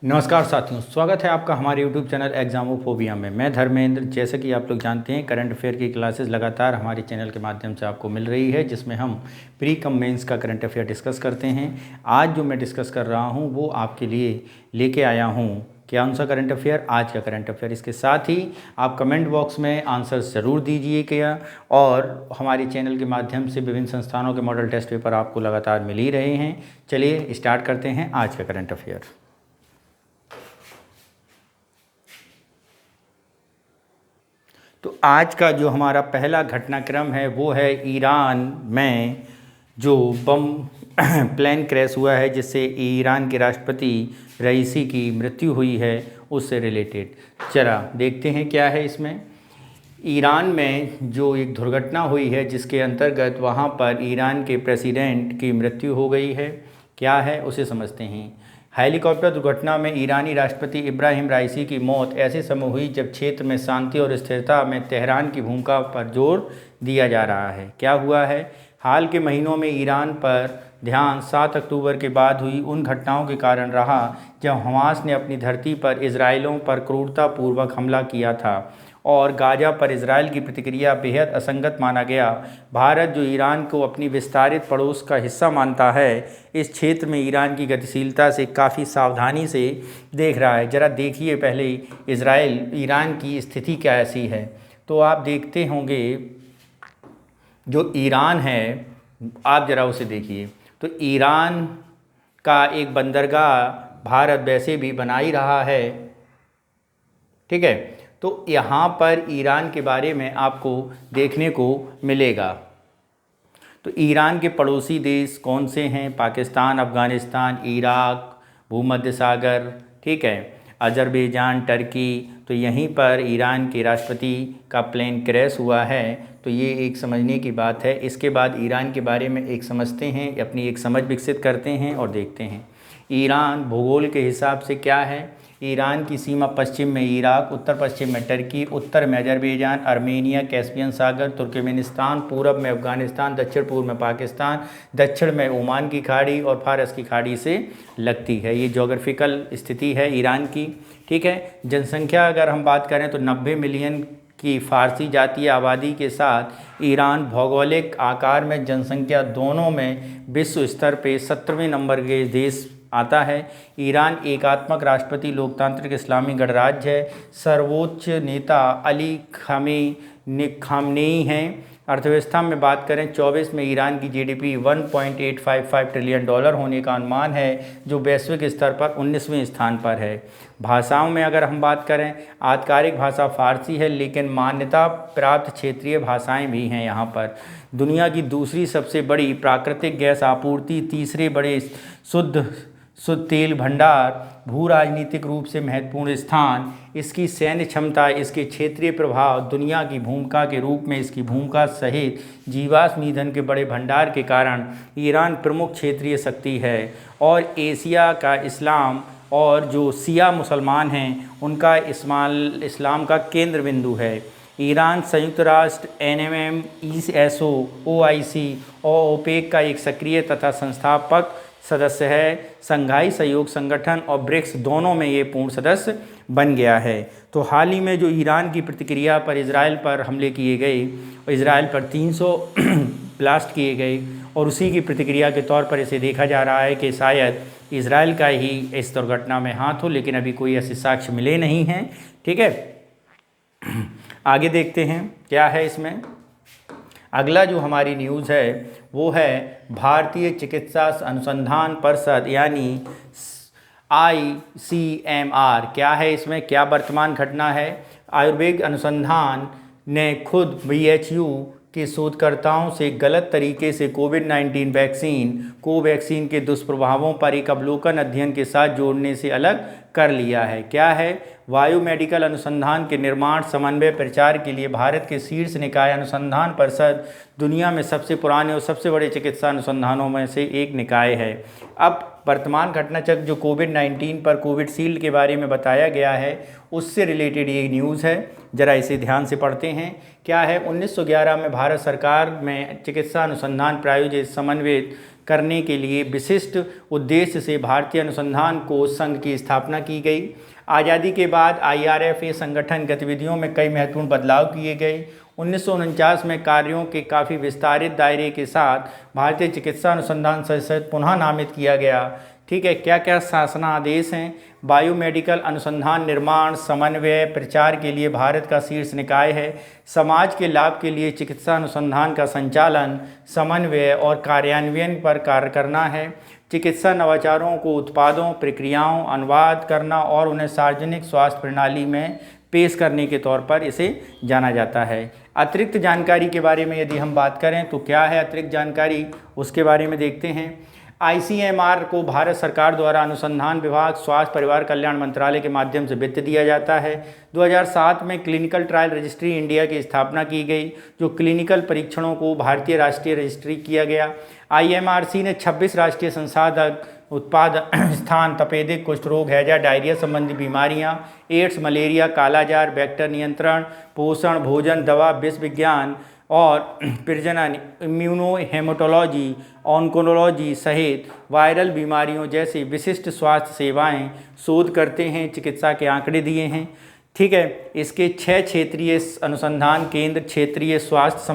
नमस्कार साथियों, स्वागत है आपका हमारे YouTube चैनल एग्जामोफोबिया में। मैं धर्मेंद्र। जैसे कि आप लोग जानते हैं, करंट अफेयर की क्लासेस लगातार हमारे चैनल के माध्यम से आपको मिल रही है, जिसमें हम प्री कम मेंस का करंट अफेयर डिस्कस करते हैं। आज जो मैं डिस्कस कर रहा हूं वो आपके लिए लेके आया हूं कौन सा करंट अफेयर, आज का करंट अफेयर। इसके साथ ही आप कमेंट बॉक्स में आंसर ज़रूर दीजिएगा और हमारे चैनल के माध्यम से विभिन्न संस्थानों के मॉडल टेस्ट पेपर आपको लगातार मिल ही रहे हैं। चलिए स्टार्ट करते हैं आज का करंट अफेयर। तो आज का जो हमारा पहला घटनाक्रम है वो है ईरान में जो बम प्लेन क्रैश हुआ है, जिससे ईरान के राष्ट्रपति रईसी की मृत्यु हुई है, उससे रिलेटेड। चला देखते हैं क्या है इसमें। ईरान में जो एक दुर्घटना हुई है जिसके अंतर्गत वहाँ पर ईरान के प्रेसिडेंट की मृत्यु हो गई है, क्या है उसे समझते हैं। हेलीकॉप्टर दुर्घटना में ईरानी राष्ट्रपति इब्राहिम राइसी की मौत ऐसे समय हुई जब क्षेत्र में शांति और स्थिरता में तेहरान की भूमिका पर जोर दिया जा रहा है। क्या हुआ है, हाल के महीनों में ईरान पर ध्यान 7 अक्टूबर के बाद हुई उन घटनाओं के कारण रहा जब हमास ने अपनी धरती पर इजरायलियों पर क्रूरतापूर्वक हमला किया था और गाजा पर इजरायल की प्रतिक्रिया बेहद असंगत माना गया। भारत, जो ईरान को अपनी विस्तारित पड़ोस का हिस्सा मानता है, इस क्षेत्र में ईरान की गतिशीलता से काफ़ी सावधानी से देख रहा है। ज़रा देखिए पहले इजराइल ईरान की स्थिति क्या ऐसी है। तो आप देखते होंगे जो ईरान है, आप ज़रा उसे देखिए। तो ईरान का एक बंदरगाह भारत वैसे भी बना ही रहा है, ठीक है। तो यहाँ पर ईरान के बारे में आपको देखने को मिलेगा। तो ईरान के पड़ोसी देश कौन से हैं? पाकिस्तान, अफ़गानिस्तान, इराक, भूमध्य सागर, ठीक है, अजरबैजान, टर्की। तो यहीं पर ईरान के राष्ट्रपति का प्लेन क्रैश हुआ है। तो ये एक समझने की बात है। इसके बाद ईरान के बारे में एक समझते हैं, अपनी एक समझ विकसित करते हैं और देखते हैं ईरान भूगोल के हिसाब से क्या है। ईरान की सीमा पश्चिम में इराक, उत्तर पश्चिम में टर्की, उत्तर में अजरबैजान, आर्मेनिया, कैस्पियन सागर, तुर्कमेनिस्तान, पूरब में अफ़गानिस्तान, दक्षिण पूर्व में पाकिस्तान, दक्षिण में ओमान की खाड़ी और फारस की खाड़ी से लगती है। ये जोग्राफिकल स्थिति है ईरान की, ठीक है। जनसंख्या अगर हम बात करें तो 90 मिलियन की फ़ारसी जातीय आबादी के साथ ईरान भौगोलिक आकार में, जनसंख्या दोनों में विश्व स्तर पे 17वें नंबर के देश आता है। ईरान एकात्मक राष्ट्रपति लोकतांत्रिक इस्लामी गणराज्य है। सर्वोच्च नेता अली खामेनेई हैं। अर्थव्यवस्था में बात करें 24 में ईरान की जीडीपी 1.855 ट्रिलियन डॉलर होने का अनुमान है, जो वैश्विक स्तर पर 19वें स्थान पर है। भाषाओं में अगर हम बात करें, आधिकारिक भाषा फ़ारसी है, लेकिन मान्यता प्राप्त क्षेत्रीय भाषाएं भी हैं यहाँ पर। दुनिया की दूसरी सबसे बड़ी प्राकृतिक गैस आपूर्ति, तीसरे बड़े शुद्ध तेल भंडार, भू राजनीतिक रूप से महत्वपूर्ण स्थान, इसकी सैन्य क्षमता, इसके क्षेत्रीय प्रभाव, दुनिया की भूमिका के रूप में इसकी भूमिका सहित जीवाश्म ईंधन के बड़े भंडार के कारण ईरान प्रमुख क्षेत्रीय शक्ति है और एशिया का इस्लाम और जो शिया मुसलमान हैं उनका इस्लाम का केंद्र बिंदु है। ईरान संयुक्त राष्ट्र, NMM, ESO, OIC और ओपेक का एक सक्रिय तथा संस्थापक सदस्य है। संघाई सहयोग संगठन और ब्रिक्स दोनों में ये पूर्ण सदस्य बन गया है। तो हाल ही में जो ईरान की प्रतिक्रिया पर इजराइल पर हमले किए गए, इजराइल पर 300 ब्लास्ट किए गए और उसी की प्रतिक्रिया के तौर पर इसे देखा जा रहा है कि शायद इजराइल का ही इस दुर्घटना में हाथ हो, लेकिन अभी कोई ऐसे साक्ष्य मिले नहीं हैं, ठीक है। आगे देखते हैं क्या है इसमें। अगला जो हमारी न्यूज़ है वो है भारतीय चिकित्सा अनुसंधान परिषद यानी ICMR। क्या है इसमें, क्या वर्तमान घटना है। आयुर्वेद अनुसंधान ने खुद WHO के शोधकर्ताओं से गलत तरीके से कोविड-19 वैक्सीन कोवैक्सीन के दुष्प्रभावों पर एक अवलोकन अध्ययन के साथ जोड़ने से अलग कर लिया है। क्या है, बायोमेडिकल अनुसंधान के निर्माण, समन्वय, प्रचार के लिए भारत के शीर्ष निकाय अनुसंधान परिषद दुनिया में सबसे पुराने और सबसे बड़े चिकित्सा अनुसंधानों में से एक निकाय है। अब वर्तमान घटनाचक्र जो कोविड-19 पर कोविशील्ड के बारे में बताया गया है उससे रिलेटेड ये न्यूज़ है, ज़रा इसे ध्यान से पढ़ते हैं। क्या है, 1911 में भारत सरकार में चिकित्सा अनुसंधान प्रायोजित समन्वित करने के लिए विशिष्ट उद्देश्य से भारतीय अनुसंधान कोष संघ की स्थापना की गई। आज़ादी के बाद IRFA संगठन गतिविधियों में कई महत्वपूर्ण बदलाव किए गए। 1949 में कार्यों के काफ़ी विस्तारित दायरे के साथ भारतीय चिकित्सा अनुसंधान परिषद पुनः नामित किया गया। ठीक है, क्या क्या शासनादेश हैं? बायोमेडिकल अनुसंधान निर्माण समन्वय प्रचार के लिए भारत का शीर्ष निकाय है। समाज के लाभ के लिए चिकित्सा अनुसंधान का संचालन, समन्वय और कार्यान्वयन पर कार्य करना है। चिकित्सा नवाचारों को उत्पादों, प्रक्रियाओं, अनुवाद करना और उन्हें सार्वजनिक स्वास्थ्य प्रणाली में पेश करने के तौर पर इसे जाना जाता है। अतिरिक्त जानकारी के बारे में यदि हम बात करें तो क्या है अतिरिक्त जानकारी, उसके बारे में देखते हैं। ICMR को भारत सरकार द्वारा अनुसंधान विभाग, स्वास्थ्य परिवार कल्याण मंत्रालय के माध्यम से वित्त दिया जाता है। 2007 में क्लिनिकल ट्रायल रजिस्ट्री इंडिया की स्थापना की गई, जो क्लिनिकल परीक्षणों को भारतीय राष्ट्रीय रजिस्ट्री किया गया। IMRC ने 26 राष्ट्रीय संसाधक उत्पाद स्थान, तपेदिक, कुष्ठ रोग, हैजा, डायरिया संबंधी बीमारियां, एड्स, मलेरिया, कालाजार, वेक्टर नियंत्रण, पोषण, भोजन, दवा, विष विज्ञान और प्रजनन, इम्यूनो हेमेटोलॉजी, ऑन्कोलॉजी सहित वायरल बीमारियों जैसी विशिष्ट स्वास्थ्य सेवाएं शोध करते हैं। चिकित्सा के आंकड़े दिए हैं। ठीक है, इसके 6 क्षेत्रीय अनुसंधान केंद्र क्षेत्रीय स्वास्थ्य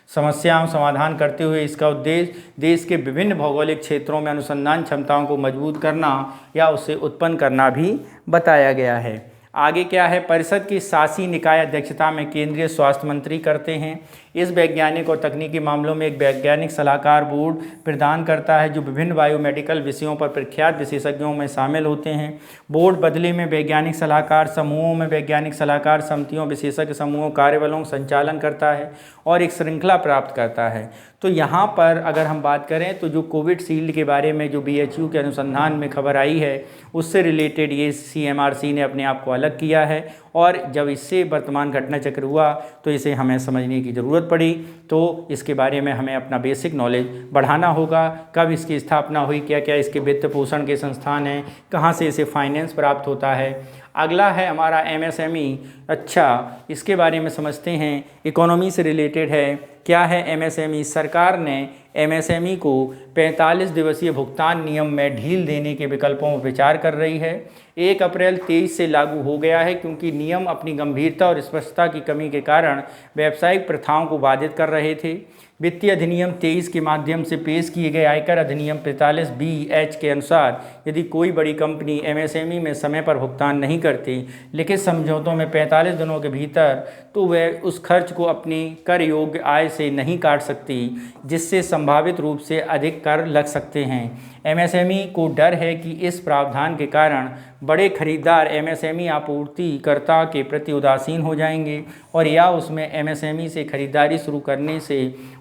समस्याओं समाधान करते हुए इसका उद्देश्य देश के विभिन्न भौगोलिक क्षेत्रों में अनुसंधान क्षमताओं को मजबूत करना या उसे उत्पन्न करना भी बताया गया है। आगे क्या है, परिषद की शासी निकाय अध्यक्षता में केंद्रीय स्वास्थ्य मंत्री करते हैं। इस वैज्ञानिक और तकनीकी मामलों में एक वैज्ञानिक सलाहकार बोर्ड प्रदान करता है जो विभिन्न बायोमेडिकल विषयों पर प्रख्यात विशेषज्ञों में शामिल होते हैं। बोर्ड बदले में वैज्ञानिक सलाहकार समूहों में वैज्ञानिक सलाहकार समितियों, विशेषज्ञ समूहों, कार्यबलों संचालन करता है और एक श्रृंखला प्राप्त करता है। तो यहाँ पर अगर हम बात करें तो जो कोविशील्ड के बारे में जो BHU के अनुसंधान में खबर आई है उससे रिलेटेड ये CMRC ने अपने आप को अलग किया है और जब इससे वर्तमान घटना चक्र हुआ तो इसे हमें समझने की ज़रूरत पड़ी। तो इसके बारे में हमें अपना बेसिक नॉलेज बढ़ाना होगा। कब इसकी स्थापना हुई, क्या क्या इसके वित्त पोषण के संस्थान हैं, कहाँ से इसे फाइनेंस प्राप्त होता है। अगला है हमारा MSME। अच्छा, इसके बारे में समझते हैं, इकोनॉमी से रिलेटेड है। क्या है MSME? सरकार ने MSME को 45 दिवसीय भुगतान नियम में ढील देने के विकल्पों पर विचार कर रही है। 1 अप्रैल 23 से लागू हो गया है क्योंकि नियम अपनी गंभीरता और स्पष्टता की कमी के कारण व्यावसायिक प्रथाओं को बाधित कर रहे थे। वित्तीय अधिनियम 23 के माध्यम से पेश किए गए आयकर अधिनियम 45BH के अनुसार यदि कोई बड़ी कंपनी MSME में समय पर भुगतान नहीं करती लिखित समझौतों में 45 दिनों के भीतर, तो वह उस खर्च को अपनी कर योग्य आय से नहीं काट सकती, जिससे संभावित रूप से अधिक कर लग सकते हैं। MSME को डर है कि इस प्रावधान के कारण बड़े खरीदार MSME आपूर्तिकर्ता के प्रति उदासीन हो जाएंगे और या उसमें MSME से खरीदारी शुरू करने से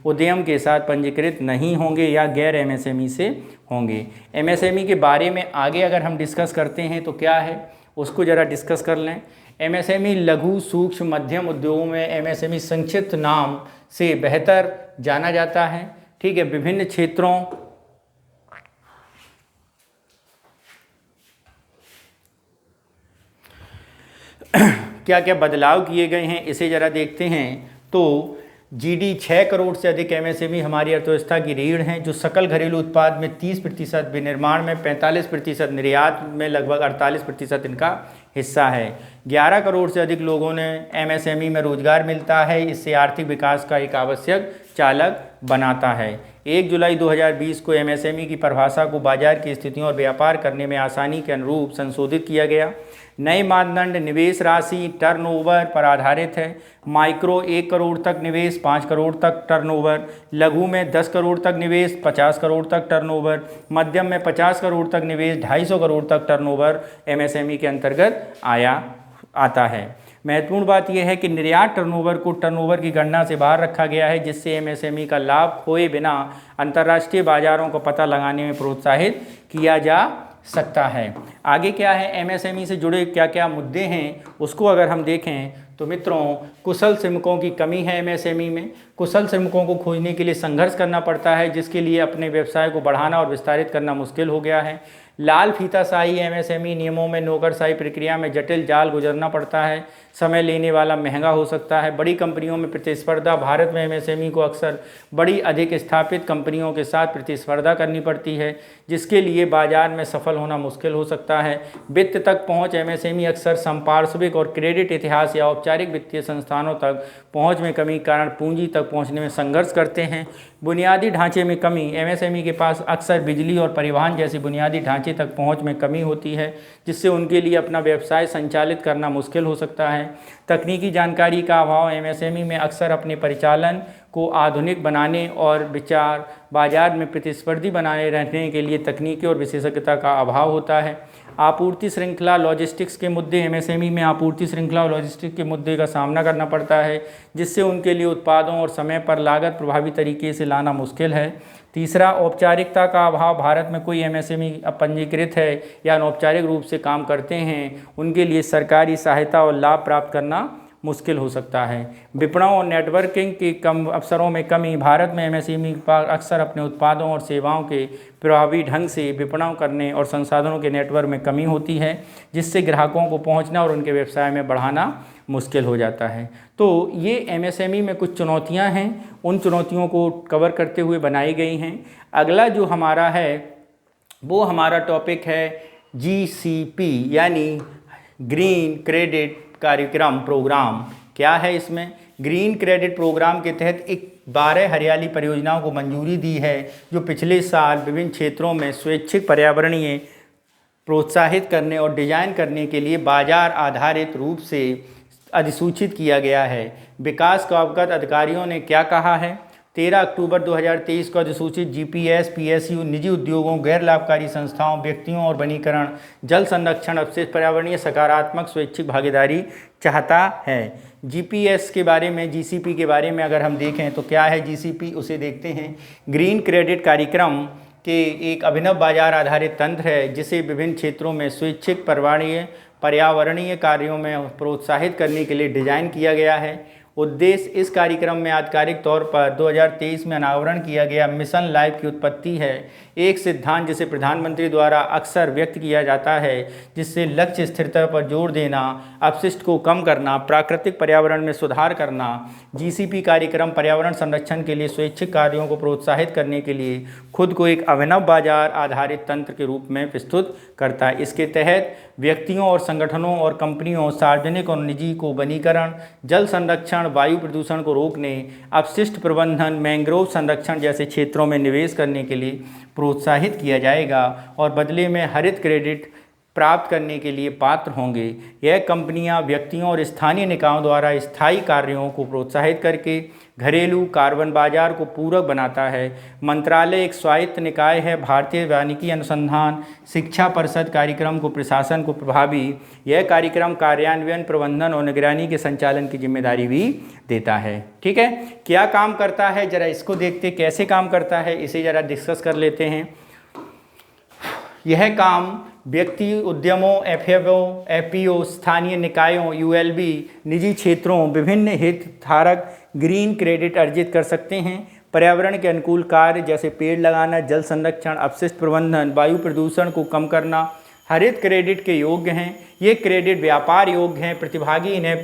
उद्यम के साथ पंजीकृत नहीं होंगे या गैर MSME से होंगे। MSME के बारे में आगे अगर हम डिस्कस करते हैं तो क्या है उसको ज़रा डिस्कस कर लें। MSME लघु सूक्ष्म मध्यम उद्योगों में MSME संक्षिप्त नाम से बेहतर जाना जाता है। ठीक है, विभिन्न क्षेत्रों क्या क्या बदलाव किए गए हैं इसे ज़रा देखते हैं। तो GD 6 करोड़ से अधिक MSME हमारी अर्थव्यवस्था की रीढ़ हैं, जो सकल घरेलू उत्पाद में 30%, विनिर्माण में 45%, निर्यात में लगभग 48% इनका हिस्सा है। 11 करोड़ से अधिक लोगों ने MSME में रोजगार मिलता है। इससे आर्थिक विकास का एक आवश्यक चालक बनाता है। 1 जुलाई 2020 को MSME की परिभाषा को बाजार की स्थितियों और व्यापार करने में आसानी के अनुरूप संशोधित किया गया। नए मानदंड निवेश राशि टर्नओवर पर आधारित है। माइक्रो 1 करोड़ तक निवेश, 5 करोड़ तक टर्नओवर, लघु में 10 करोड़ तक निवेश, 50 करोड़ तक टर्नओवर, मध्यम में 50 करोड़ तक निवेश, 250 करोड़ तक टर्नओवर MSME के अंतर्गत आता है। महत्वपूर्ण बात यह है कि निर्यात टर्नओवर को टर्नओवर की गणना से बाहर रखा गया है, जिससे MSME का लाभ खोए बिना अंतर्राष्ट्रीय बाजारों को पता लगाने में प्रोत्साहित किया जा सकता है। आगे क्या है, MSME से जुड़े क्या क्या मुद्दे हैं उसको अगर हम देखें तो मित्रों, कुशल श्रमिकों की कमी है एमएसएमई में। कुशल श्रमिकों को खोजने के लिए संघर्ष करना पड़ता है, जिसके लिए अपने व्यवसाय को बढ़ाना और विस्तारित करना मुश्किल हो गया है। लाल फीताशाही एमएसएमई नियमों में नौकरशाही प्रक्रिया में जटिल जाल गुजरना पड़ता है, समय लेने वाला, महंगा हो सकता है। बड़ी कंपनियों में प्रतिस्पर्धा। भारत में एमएसएमई को अक्सर बड़ी अधिक स्थापित कंपनियों के साथ प्रतिस्पर्धा करनी पड़ती है, जिसके लिए बाजार में सफल होना मुश्किल हो सकता है। वित्त तक पहुंच। एमएसएमई अक्सर संपार्श्विक और क्रेडिट इतिहास या औपचारिक वित्तीय संस्थानों तक पहुंच में कमी के कारण पूंजी तक पहुंचने में संघर्ष करते हैं। बुनियादी ढांचे में कमी। एमएसएमई के पास अक्सर बिजली और परिवहन जैसी बुनियादी ढांचे तक पहुंच में कमी होती है, जिससे उनके लिए अपना व्यवसाय संचालित करना मुश्किल हो सकता है। तकनीकी जानकारी का अभाव। एमएसएमई में अक्सर अपने परिचालन को आधुनिक बनाने और बाजार में प्रतिस्पर्धी बनाए रहने के लिए तकनीकी और विशेषज्ञता का अभाव होता है। आपूर्ति श्रृंखला, लॉजिस्टिक्स के मुद्दे। एमएसएमई में आपूर्ति श्रृंखला और लॉजिस्टिक्स के मुद्दे का सामना करना पड़ता है, जिससे उनके लिए उत्पादों और समय पर लागत प्रभावी तरीके से लाना मुश्किल है। तीसरा, औपचारिकता का अभाव। भारत में कोई एमएसएमई पंजीकृत है या अनौपचारिक रूप से काम करते हैं, उनके लिए सरकारी सहायता और लाभ प्राप्त करना मुश्किल हो सकता है। विपणन और नेटवर्किंग के कम अवसरों में कमी। भारत में एमएसएमई पर अक्सर अपने उत्पादों और सेवाओं के प्रभावी ढंग से विपणन करने और संसाधनों के नेटवर्क में कमी होती है, जिससे ग्राहकों को पहुंचना और उनके व्यवसाय में बढ़ाना मुश्किल हो जाता है। तो ये एमएसएमई में कुछ चुनौतियां हैं, उन चुनौतियों को कवर करते हुए बनाई गई हैं। अगला जो हमारा है वो हमारा टॉपिक है जीसीपी यानी ग्रीन क्रेडिट कार्यक्रम प्रोग्राम। क्या है इसमें? ग्रीन क्रेडिट प्रोग्राम के तहत 12 हरियाली परियोजनाओं को मंजूरी दी है, जो पिछले साल विभिन्न क्षेत्रों में स्वैच्छिक पर्यावरणीय प्रोत्साहित करने और डिजाइन करने के लिए बाजार आधारित रूप से अधिसूचित किया गया है। विकास को अवगत अधिकारियों ने क्या कहा है? 13 अक्टूबर 2023 को अधिसूचित जीपीएस पीएसयू निजी उद्योगों, गैर लाभकारी संस्थाओं, व्यक्तियों और वनीकरण, जल संरक्षण, अपशिष्ट पर्यावरणीय सकारात्मक स्वैच्छिक भागीदारी चाहता है। जीपीएस के बारे में, जीसीपी के बारे में अगर हम देखें तो क्या है जीसीपी, उसे देखते हैं। ग्रीन क्रेडिट कार्यक्रम के एक अभिनव बाजार आधारित तंत्र है, जिसे विभिन्न क्षेत्रों में स्वैच्छिक पर्यावरणीय कार्यों में प्रोत्साहित करने के लिए डिजाइन किया गया है। उद्देश्य इस कार्यक्रम में आधिकारिक तौर पर 2023 में अनावरण किया गया मिशन लाइफ की उत्पत्ति है, एक सिद्धांत जिसे प्रधानमंत्री द्वारा अक्सर व्यक्त किया जाता है, जिससे लक्ष्य स्थिरता पर जोर देना, अपशिष्ट को कम करना, प्राकृतिक पर्यावरण में सुधार करना। जीसीपी कार्यक्रम पर्यावरण संरक्षण के लिए स्वैच्छिक कार्यों को प्रोत्साहित करने के लिए खुद को एक अभिनव बाजार आधारित तंत्र के रूप में प्रस्तुत करता है। इसके तहत व्यक्तियों और संगठनों और कंपनियों, सार्वजनिक और निजी को वनीकरण, जल संरक्षण, वायु प्रदूषण को रोकने, अपशिष्ट प्रबंधन, मैंग्रोव संरक्षण जैसे क्षेत्रों में निवेश करने के लिए प्रोत्साहित किया जाएगा और बदले में हरित क्रेडिट प्राप्त करने के लिए पात्र होंगे। यह कंपनियां, व्यक्तियों और स्थानीय निकायों द्वारा स्थायी कार्यों को प्रोत्साहित करके घरेलू कार्बन बाजार को पूरक बनाता है। मंत्रालय एक स्वायत्त निकाय है। भारतीय वानिकी अनुसंधान शिक्षा परिषद कार्यक्रम को प्रशासन को प्रभावी यह कार्यक्रम कार्यान्वयन, प्रबंधन और निगरानी के संचालन की जिम्मेदारी भी देता है। ठीक है, क्या काम करता है जरा इसको देखते, कैसे काम करता है इसे जरा डिस्कस कर लेते हैं। यह काम व्यक्ति, उद्यमों, एफएओ, एपीओ, स्थानीय निकायों, यूएलबी, निजी क्षेत्रों, विभिन्न हितधारक ग्रीन क्रेडिट अर्जित कर सकते हैं। पर्यावरण के अनुकूल कार्य जैसे पेड़ लगाना, जल संरक्षण, अपशिष्ट प्रबंधन, वायु प्रदूषण को कम करना हरित क्रेडिट के योग्य हैं। ये क्रेडिट व्यापार योग्य हैं। प्रतिभागी इन्हें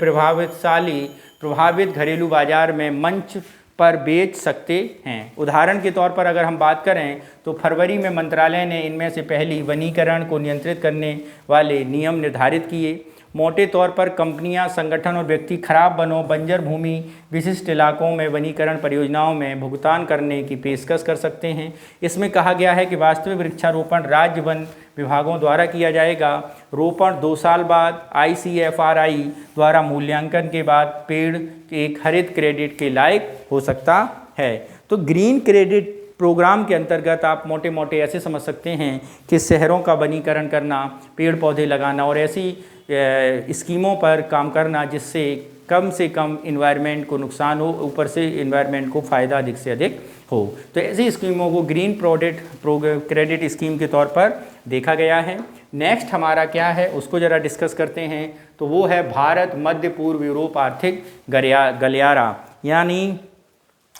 प्रभावित घरेलू बाजार में मंच पर बेच सकते हैं। उदाहरण के तौर पर अगर हम बात करें तो फरवरी में मंत्रालय ने इनमें से पहली वनीकरण को नियंत्रित करने वाले नियम निर्धारित किए। मोटे तौर पर कंपनियां, संगठन और व्यक्ति खराब वनों, बंजर भूमि, विशिष्ट इलाकों में वनीकरण परियोजनाओं में भुगतान करने की पेशकश कर सकते हैं। इसमें कहा गया है कि वास्तविक वृक्षारोपण राज्य वन विभागों द्वारा किया जाएगा। रोपण 2 साल बाद ICFRI द्वारा मूल्यांकन के बाद पेड़ एक हरित क्रेडिट के लायक हो सकता है। तो ग्रीन क्रेडिट प्रोग्राम के अंतर्गत आप मोटे मोटे ऐसे समझ सकते हैं कि शहरों का वनीकरण करना, पेड़ पौधे लगाना और ऐसी स्कीमों पर काम करना जिससे कम से कम इन्वायरमेंट को नुकसान हो, ऊपर से इन्वायरमेंट को फ़ायदा अधिक से अधिक हो। तो ऐसी स्कीमों को ग्रीन क्रेडिट स्कीम के तौर पर देखा गया है। नेक्स्ट हमारा क्या है उसको ज़रा डिस्कस करते हैं। तो वो है भारत मध्य पूर्व यूरोप आर्थिक गलियारा, यानी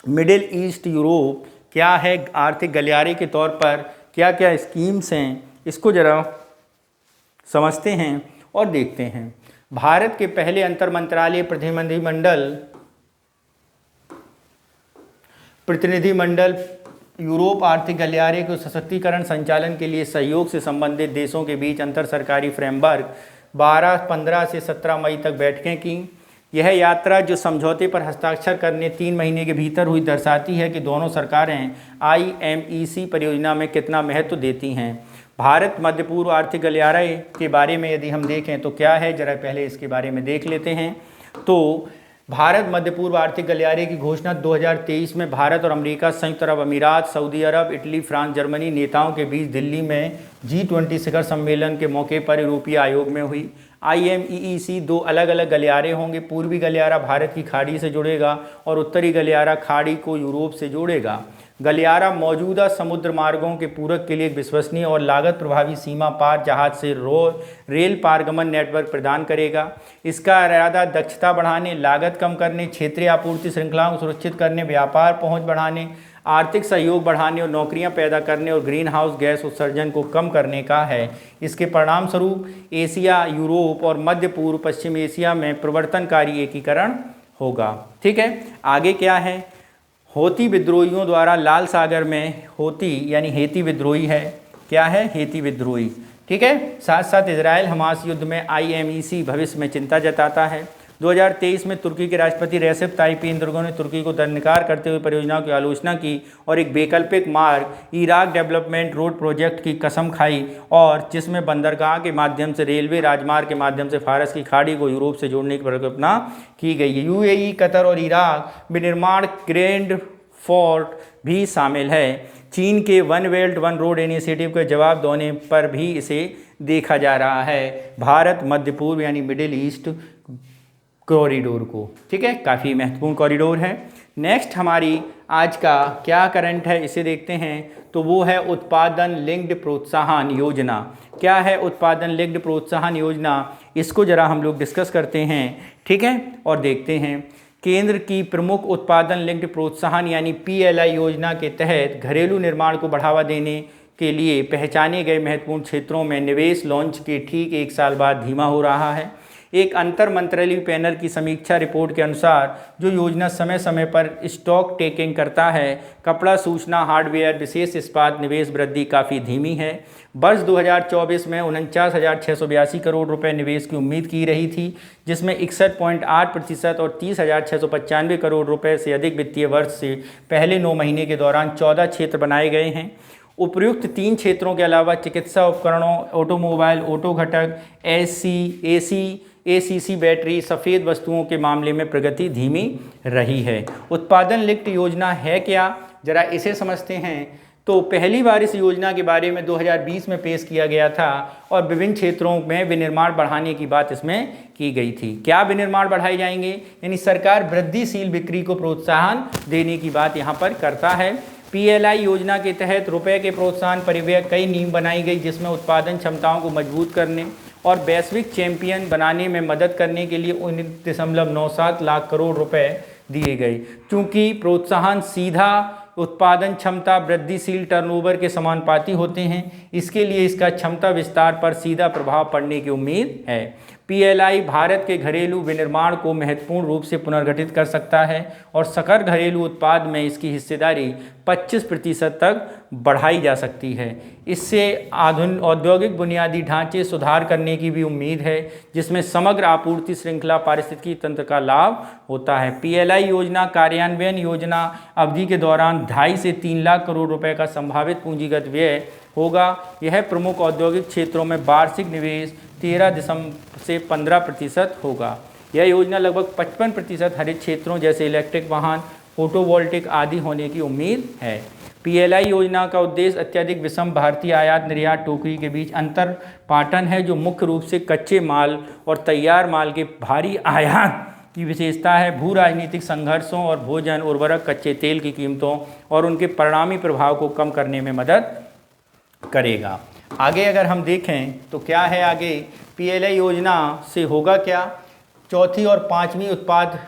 मिडिल ईस्ट यूरोप क्या है आर्थिक गलियारे के तौर पर क्या क्या स्कीम्स हैं, इसको ज़रा समझते हैं और देखते हैं। भारत के पहले अंतर मंत्रालय प्रतिनिधिमंडल यूरोप आर्थिक गलियारे को सशक्तिकरण संचालन के लिए सहयोग से संबंधित देशों के बीच अंतर सरकारी फ्रेमवर्क 15 से 17 मई तक बैठकें की। यह यात्रा जो समझौते पर हस्ताक्षर करने 3 महीने के भीतर हुई दर्शाती है कि दोनों सरकारें IMEC परियोजना में कितना महत्व देती हैं। भारत मध्य पूर्व आर्थिक गलियारे के बारे में यदि हम देखें तो क्या है, जरा पहले इसके बारे में देख लेते हैं। तो भारत मध्य पूर्व आर्थिक गलियारे की घोषणा 2023 में भारत और अमेरिका, संयुक्त अरब अमीरात, सऊदी अरब, इटली, फ्रांस, जर्मनी नेताओं के बीच दिल्ली में G20 शिखर सम्मेलन के मौके पर यूरोपीय आयोग में हुई। IMEC 2 अलग अलग गलियारे होंगे। पूर्वी गलियारा भारत की खाड़ी से जुड़ेगा और उत्तरी गलियारा खाड़ी को यूरोप से जोड़ेगा। गलियारा मौजूदा समुद्र मार्गों के पूरक के लिए एक विश्वसनीय और लागत प्रभावी सीमा पार जहाज से रेल पारगमन नेटवर्क प्रदान करेगा। इसका इरादा दक्षता बढ़ाने, लागत कम करने, क्षेत्रीय आपूर्ति श्रृंखलाओं को सुरक्षित करने, व्यापार पहुंच बढ़ाने, आर्थिक सहयोग बढ़ाने और नौकरियां पैदा करने और ग्रीन हाउस गैस उत्सर्जन को कम करने का है। इसके परिणाम स्वरूप एशिया, यूरोप और मध्य पूर्व पश्चिम एशिया में प्रवर्तनकारी एकीकरण होगा। ठीक है, आगे क्या है। हौती विद्रोहियों द्वारा लाल सागर में हौती यानी हेती विद्रोही है। क्या है? हेती विद्रोही। ठीक है, साथ साथ इजराइल हमास युद्ध में IMEC भविष्य में चिंता जताता है। 2023 में तुर्की के राष्ट्रपति रेसेप ताइप एर्दोगन ने तुर्की को दरकिनार करते हुए परियोजनाओं की आलोचना की और एक वैकल्पिक मार्ग इराक डेवलपमेंट रोड प्रोजेक्ट की कसम खाई, और जिसमें बंदरगाह के माध्यम से रेलवे राजमार्ग के माध्यम से फारस की खाड़ी को यूरोप से जोड़ने की परिकल्पना की गई है। UAE, कतर और इराक विनिर्माण ग्रैंड फोर्ट भी शामिल है। चीन के one belt one road initiative के जवाब देने पर भी इसे देखा जा रहा है, भारत मध्य पूर्व यानी मिडिल ईस्ट कॉरिडोर को। ठीक है, काफ़ी महत्वपूर्ण कॉरिडोर है। नेक्स्ट हमारी आज का क्या करंट है इसे देखते हैं। तो वो है उत्पादन लिंक्ड प्रोत्साहन योजना। क्या है उत्पादन लिंक्ड प्रोत्साहन योजना, इसको जरा हम लोग डिस्कस करते हैं। ठीक है, और देखते हैं। केंद्र की प्रमुख उत्पादन लिंक्ड प्रोत्साहन यानी PLI योजना के तहत घरेलू निर्माण को बढ़ावा देने के लिए पहचाने गए महत्वपूर्ण क्षेत्रों में निवेश लॉन्च के ठीक 1 साल बाद धीमा हो रहा है। एक अंतर मंत्रालयीय पैनल की समीक्षा रिपोर्ट के अनुसार जो योजना समय समय पर स्टॉक टेकिंग करता है, कपड़ा, सूचना, हार्डवेयर, विशेष इस्पात निवेश वृद्धि काफ़ी धीमी है। वर्ष 2024 में 49,682 करोड़ रुपए निवेश की उम्मीद की रही थी, जिसमें 61.8% और 30,695 करोड़ रुपए से अधिक वित्तीय वर्ष से पहले 9 महीने के दौरान 14 क्षेत्र बनाए गए हैं। उपर्युक्त 3 क्षेत्रों के अलावा चिकित्सा उपकरणों, ऑटोमोबाइल, ऑटो घटक, ACC बैटरी, सफ़ेद वस्तुओं के मामले में प्रगति धीमी रही है। उत्पादन लिंक्ड योजना है क्या, जरा इसे समझते हैं। तो पहली बार इस योजना के बारे में 2020 में पेश किया गया था और विभिन्न क्षेत्रों में विनिर्माण बढ़ाने की बात इसमें की गई थी। क्या विनिर्माण बढ़ाए जाएंगे, यानी सरकार वृद्धिशील बिक्री को प्रोत्साहन देने की बात यहाँ पर करता है। PLI योजना के तहत रुपए के प्रोत्साहन परिव्यय कई नींव बनाई गई, जिसमें उत्पादन क्षमताओं को मजबूत करने और वैश्विक चैंपियन बनाने में मदद करने के लिए 19.97 लाख करोड़ रुपए दिए गए। चूँकि प्रोत्साहन सीधा उत्पादन क्षमता वृद्धिशील टर्नओवर के समानुपाती होते हैं, इसके लिए इसका क्षमता विस्तार पर सीधा प्रभाव पड़ने की उम्मीद है। PLI भारत के घरेलू विनिर्माण को महत्वपूर्ण रूप से पुनर्गठित कर सकता है और सकल घरेलू उत्पाद में इसकी हिस्सेदारी 25% तक बढ़ाई जा सकती है। इससे आधुनिक औद्योगिक बुनियादी ढांचे सुधार करने की भी उम्मीद है, जिसमें समग्र आपूर्ति श्रृंखला पारिस्थितिकी तंत्र का लाभ होता है। PLI योजना कार्यान्वयन योजना अवधि के दौरान 2.5 से 3 लाख करोड़ रुपए का संभावित पूंजीगत व्यय होगा। यह प्रमुख औद्योगिक क्षेत्रों में वार्षिक निवेश 13 से 15% होगा। यह योजना लगभग 55% हरित क्षेत्रों जैसे इलेक्ट्रिक वाहन, फोटोवोल्टिक आदि होने की उम्मीद है। PLI योजना का उद्देश्य अत्यधिक विषम भारतीय आयात निर्यात टोकरी के बीच अंतर पाटन है, जो मुख्य रूप से कच्चे माल और तैयार माल के भारी आयात की विशेषता है। भू राजनीतिक संघर्षों और भोजन, उर्वरक, कच्चे तेल की कीमतों और उनके परिणामी प्रभाव को कम करने में मदद करेगा। आगे अगर हम देखें तो क्या है आगे, पीएलआई योजना से होगा क्या, चौथी और पाँचवीं उत्पाद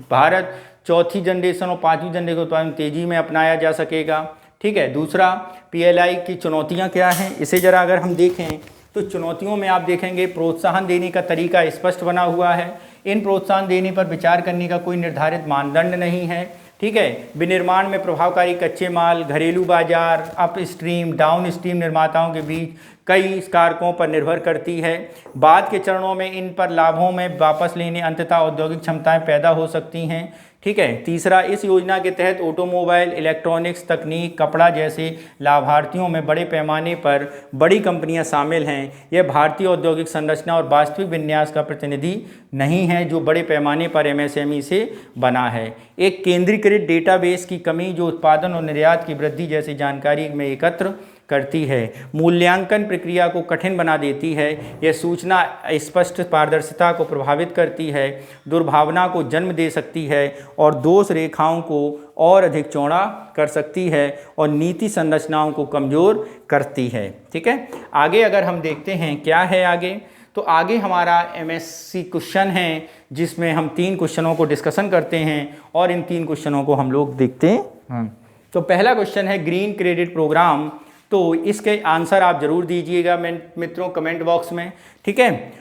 भारत चौथी जनरेशन और पाँचवीं जनरेशन को उत्पादन तेजी में अपनाया जा सकेगा। ठीक है। दूसरा, पीएलआई की चुनौतियां क्या हैं, इसे ज़रा अगर हम देखें तो चुनौतियों में आप देखेंगे प्रोत्साहन देने का तरीका स्पष्ट बना हुआ है। इन प्रोत्साहन देने पर विचार करने का कोई निर्धारित मानदंड नहीं है। ठीक है। विनिर्माण में प्रभावकारी कच्चे माल, घरेलू बाजार, अप स्ट्रीम डाउन स्ट्रीम निर्माताओं के बीच कई कारकों पर निर्भर करती है। बाद के चरणों में इन पर लाभों में वापस लेने अंततः औद्योगिक क्षमताएं पैदा हो सकती हैं। ठीक है। तीसरा, इस योजना के तहत ऑटोमोबाइल, इलेक्ट्रॉनिक्स, तकनीक, कपड़ा जैसे लाभार्थियों में बड़े पैमाने पर बड़ी कंपनियां शामिल हैं। यह भारतीय औद्योगिक संरचना और वास्तविक विन्यास का प्रतिनिधि नहीं है जो बड़े पैमाने पर एमएसएमई से बना है। एक केंद्रीकृत डेटाबेस की कमी जो उत्पादन और निर्यात की वृद्धि जैसी जानकारी में एकत्र करती है। मूल्यांकन प्रक्रिया को कठिन बना देती है। यह सूचना स्पष्ट पारदर्शिता को प्रभावित करती है, दुर्भावना को जन्म दे सकती है और दोष रेखाओं को और अधिक चौड़ा कर सकती है और नीति संरचनाओं को कमज़ोर करती है। ठीक है। आगे अगर हम देखते हैं क्या है आगे, तो आगे हमारा एमएससी क्वेश्चन है जिसमें हम 3 क्वेश्चनों को डिस्कशन करते हैं और इन 3 क्वेश्चनों को हम लोग देखते हैं। तो पहला क्वेश्चन है ग्रीन क्रेडिट प्रोग्राम, तो इसके आंसर आप जरूर दीजिएगा मित्रों कमेंट बॉक्स में। ठीक है।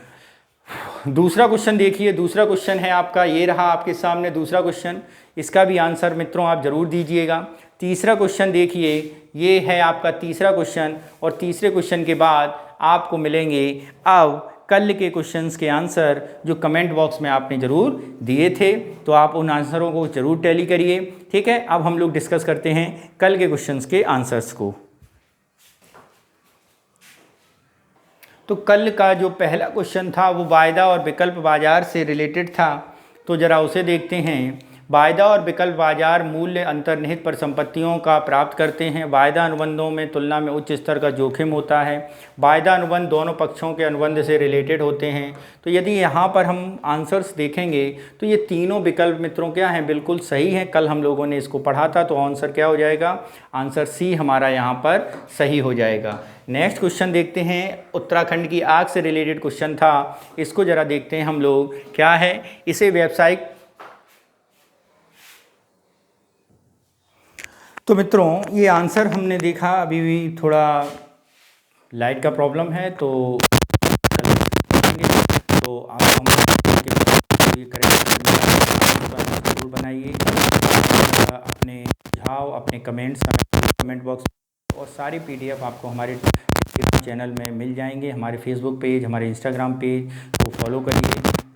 दूसरा क्वेश्चन देखिए, दूसरा क्वेश्चन है आपका, ये रहा आपके सामने दूसरा क्वेश्चन, इसका भी आंसर मित्रों आप जरूर दीजिएगा। तीसरा क्वेश्चन देखिए, ये है आपका तीसरा क्वेश्चन और तीसरे क्वेश्चन के बाद आपको मिलेंगे अब कल के क्वेश्चंस के आंसर जो कमेंट बॉक्स में आपने ज़रूर दिए थे, तो आप उन आंसरों को ज़रूर टैली करिए। ठीक है। अब हम लोग डिस्कस करते हैं कल के क्वेश्चंस के आंसर्स को। तो कल का जो पहला क्वेश्चन था वो वायदा और विकल्प बाजार से रिलेटेड था, तो ज़रा उसे देखते हैं। वायदा और विकल्प बाजार मूल्य अंतर्निहित परिसंपत्तियों का प्राप्त करते हैं। वायदा अनुबंधों में तुलना में उच्च स्तर का जोखिम होता है। वायदा अनुबंध दोनों पक्षों के अनुबंध से रिलेटेड होते हैं। तो यदि यहाँ पर हम आंसर्स देखेंगे तो ये तीनों विकल्प मित्रों क्या हैं, बिल्कुल सही हैं। कल हम लोगों ने इसको पढ़ा था, तो आंसर क्या हो जाएगा, आंसर सी हमारा यहाँ पर सही हो जाएगा। नेक्स्ट क्वेश्चन देखते हैं, उत्तराखंड की आग से रिलेटेड क्वेश्चन था, इसको ज़रा देखते हैं हम लोग क्या है। इसे व्यावसायिक, तो मित्रों ये आंसर हमने देखा, अभी भी थोड़ा लाइट का प्रॉब्लम है तो आप हम ये करेक्ट जरूर बनाइए। अपने सुझाव, अपने कमेंट्स कमेंट बॉक्स और सारी पीडीएफ आपको हमारे चैनल में मिल जाएंगे। हमारे फेसबुक पेज, हमारे इंस्टाग्राम पेज को फॉलो करिए